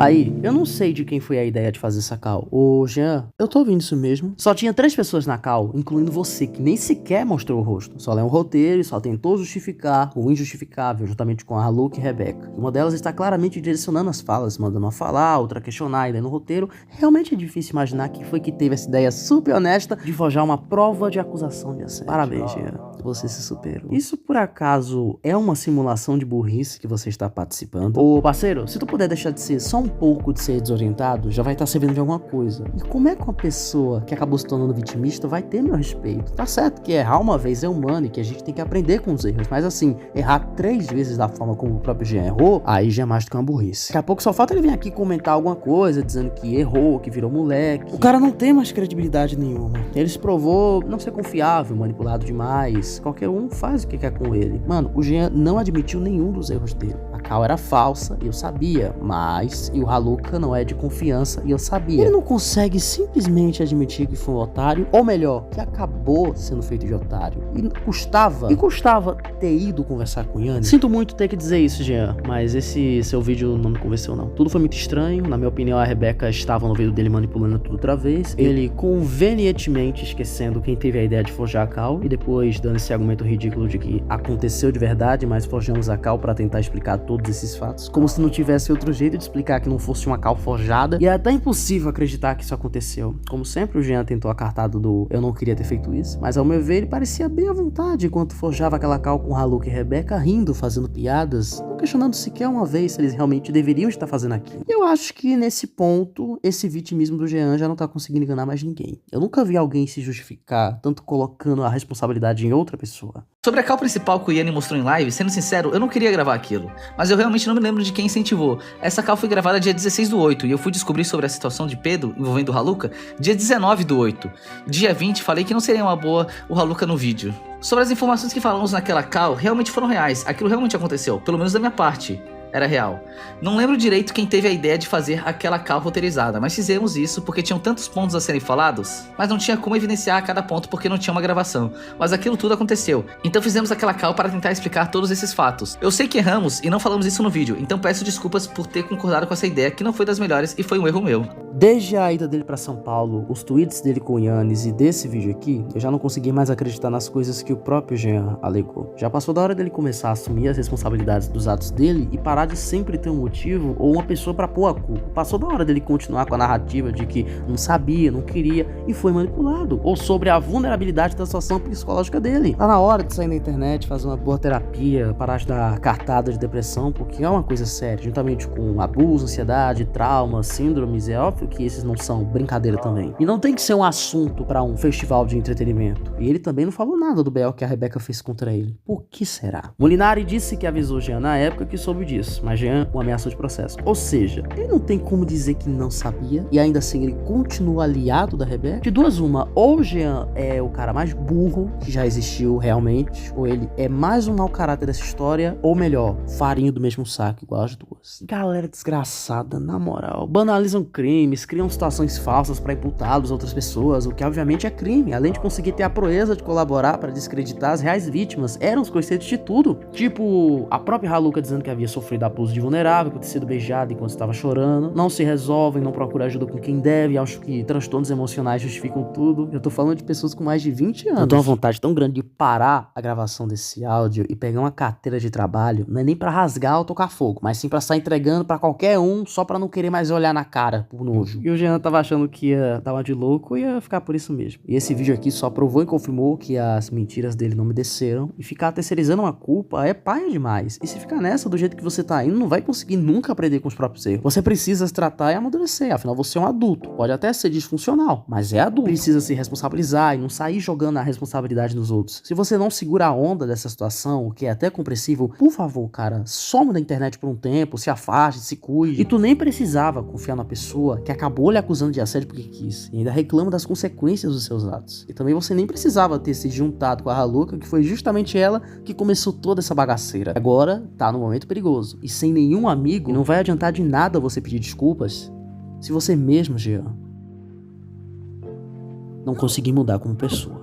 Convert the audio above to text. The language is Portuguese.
Aí, eu não sei de quem foi a ideia de fazer essa call. Ô, Jean, eu tô ouvindo isso mesmo? Só tinha 3 pessoas na call, incluindo você, que nem sequer mostrou o rosto. Só lê um roteiro e só tentou justificar o injustificável, juntamente com a Haluk e Rebecca. Uma delas está claramente direcionando as falas, mandando uma falar, outra questionar, e lendo o roteiro. Realmente é difícil imaginar quem foi que teve essa ideia super honesta de forjar uma prova de acusação de assédio. Parabéns, Jean. Você se superou. Isso por acaso é uma simulação de burrice que você está participando? Ô parceiro, se tu puder deixar de ser só um pouco de ser desorientado, já vai estar servindo de alguma coisa. E como é que uma pessoa que acabou se tornando vitimista vai ter meu respeito? Tá certo que errar uma vez é humano e que a gente tem que aprender com os erros, mas assim, errar 3 vezes da forma como o próprio Jean errou, aí já é mais do que uma burrice. Daqui a pouco só falta ele vir aqui comentar alguma coisa, dizendo que errou, que virou moleque. O cara não tem mais credibilidade nenhuma. Ele se provou não ser confiável, manipulado demais. Qualquer um faz o que quer com ele. Mano, o Jean não admitiu nenhum dos erros dele. A call era falsa, eu sabia, mas... E o Haluka não é de confiança, e eu sabia. Ele não consegue simplesmente admitir que foi um otário, ou melhor, que acabou sendo feito de otário. E custava ter ido conversar com Yanni. Sinto muito ter que dizer isso, Jean, mas esse seu vídeo não me convenceu não. Tudo foi muito estranho, na minha opinião a Rebecca estava no vídeo dele manipulando tudo outra vez. Ele convenientemente esquecendo quem teve a ideia de forjar a call, e depois dando esse argumento ridículo de que aconteceu de verdade, mas forjamos a call pra tentar explicar todos esses fatos, como se não tivesse outro jeito de explicar que não fosse uma call forjada, e é até impossível acreditar que isso aconteceu. Como sempre, o Jean tentou a cartada do eu não queria ter feito isso, mas ao meu ver ele parecia bem à vontade enquanto forjava aquela call com Haluk e Rebecca, rindo, fazendo piadas, não questionando sequer uma vez se eles realmente deveriam estar fazendo aquilo. E eu acho que nesse ponto, esse vitimismo do Jean já não tá conseguindo enganar mais ninguém. Eu nunca vi alguém se justificar, tanto colocando a responsabilidade em outra pessoa. Sobre a call principal que o Yanni mostrou em live, sendo sincero, eu não queria gravar aquilo, mas eu realmente não me lembro de quem incentivou. Essa call foi gravada dia 16/8 e eu fui descobrir sobre a situação de Pedro envolvendo o Haluka dia 19/8. Dia 20 falei que não seria uma boa o Haluka no vídeo. Sobre as informações que falamos naquela call, realmente foram reais, aquilo realmente aconteceu, pelo menos da minha parte. Era real. Não lembro direito quem teve a ideia de fazer aquela call roteirizada, mas fizemos isso porque tinham tantos pontos a serem falados, mas não tinha como evidenciar cada ponto porque não tinha uma gravação. Mas aquilo tudo aconteceu. Então fizemos aquela call para tentar explicar todos esses fatos. Eu sei que erramos e não falamos isso no vídeo, então peço desculpas por ter concordado com essa ideia que não foi das melhores e foi um erro meu. Desde a ida dele pra São Paulo, os tweets dele com o Yannis e desse vídeo aqui, eu já não consegui mais acreditar nas coisas que o próprio Jean alegou. Já passou da hora dele começar a assumir as responsabilidades dos atos dele e parar de sempre ter um motivo ou uma pessoa pra pôr a culpa. Passou da hora dele continuar com a narrativa de que não sabia, não queria e foi manipulado. Ou sobre a vulnerabilidade da situação psicológica dele. Tá na hora de sair na internet, fazer uma boa terapia, parar de dar cartada de depressão, porque é uma coisa séria. Juntamente com abuso, ansiedade, trauma, síndromes, é óbvio que esses não são brincadeira também. E não tem que ser um assunto pra um festival de entretenimento. E ele também não falou nada do BO que a Rebecca fez contra ele. Por que será? Molinari disse que avisou Jean na época que soube disso, mas Jean o ameaçou de processo. Ou seja, ele não tem como dizer que não sabia e ainda assim ele continua aliado da Rebecca. De duas uma, ou Jean é o cara mais burro que já existiu realmente, ou ele é mais um mau caráter dessa história, ou melhor, farinha do mesmo saco igual as duas. Galera desgraçada, na moral, banalizam crimes, criam situações falsas pra imputá-los a outras pessoas, o que obviamente é crime, além de conseguir ter a proeza de colaborar pra descreditar as reais vítimas, eram os conceitos de tudo. Tipo, a própria Haluka dizendo que havia sofrido abuso de vulnerável por ter sido beijada enquanto estava chorando, não se resolvem, não procura ajuda com quem deve, acho que transtornos emocionais justificam tudo. Eu tô falando de pessoas com mais de 20 anos. Eu tô uma vontade tão grande de parar a gravação desse áudio e pegar uma carteira de trabalho, não é nem pra rasgar ou tocar fogo, mas sim pra sair entregando pra qualquer um, só pra não querer mais olhar na cara por nojo. E o Jean tava achando que ia dar uma de louco e ia ficar por isso mesmo. E esse vídeo aqui só provou e confirmou que as mentiras dele não me desceram, e ficar terceirizando uma culpa é paia demais. E se ficar nessa do jeito que você tá indo, não vai conseguir nunca aprender com os próprios erros. Você precisa se tratar e amadurecer, afinal você é um adulto. Pode até ser disfuncional, mas é adulto. Precisa se responsabilizar e não sair jogando a responsabilidade nos outros. Se você não segura a onda dessa situação, o que é até compreensível, por favor, cara, some da internet por um tempo, se afaste, se cuide. E tu nem precisava confiar na pessoa que acabou lhe acusando de assédio porque quis, e ainda reclama das consequências dos seus atos. E também você nem precisava ter se juntado com a Haluka, que foi justamente ela que começou toda essa bagaceira. Agora tá no momento perigoso, e sem nenhum amigo, não vai adiantar de nada você pedir desculpas se você mesmo, Jean, não conseguir mudar como pessoa.